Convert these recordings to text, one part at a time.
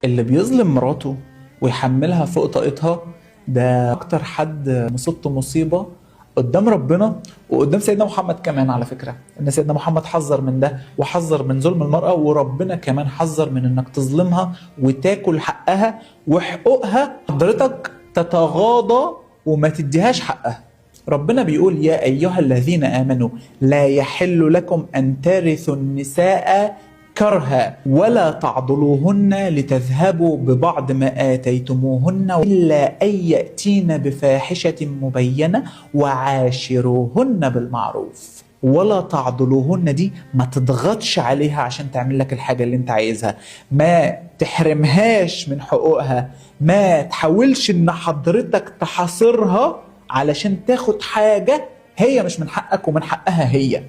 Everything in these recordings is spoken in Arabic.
اللي بيظلم مراته ويحملها فوق طاقتها ده اكتر حد مصيبته مصيبة قدام ربنا وقدام سيدنا محمد كمان. على فكرة ان سيدنا محمد حذر من ده وحذر من ظلم المرأة، وربنا كمان حذر من انك تظلمها وتاكل حقها وحقوقها حضرتك تتغاضى وما تديهاش حقها. ربنا بيقول يا أيها الذين آمنوا لا يحل لكم أن ترثوا النساء كرها ولا تعضلوهن لتذهبوا ببعض ما آتيتموهن إلا أن يأتين بفاحشة مبينة وعاشروهن بالمعروف. ولا تعضلوهن دي ما تضغطش عليها عشان تعمل لك الحاجة اللي انت عايزها، ما تحرمهاش من حقوقها، ما تحاولش ان حضرتك تحاصرها علشان تاخد حاجة هي مش من حقك ومن حقها هي.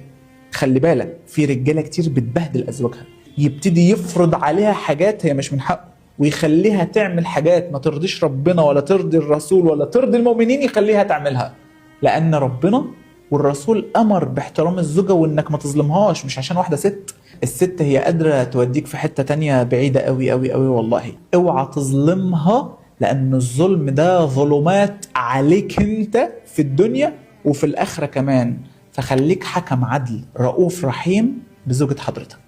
خلي بالك في رجالة كتير بتبهدل أزواجها، يبتدي يفرض عليها حاجات هي مش من حقه ويخليها تعمل حاجات ما ترضيش ربنا ولا ترضي الرسول ولا ترضي المؤمنين، يخليها تعملها. لأن ربنا والرسول أمر باحترام الزوجة وإنك ما تظلمهاش، مش عشان واحدة ست. الست هي قادرة توديك في حتة تانية بعيدة قوي قوي قوي. والله اوعى تظلمها، لأن الظلم ده ظلمات عليك انت في الدنيا وفي الآخرة كمان. فخليك حكم عدل رؤوف رحيم بزوجة حضرتك.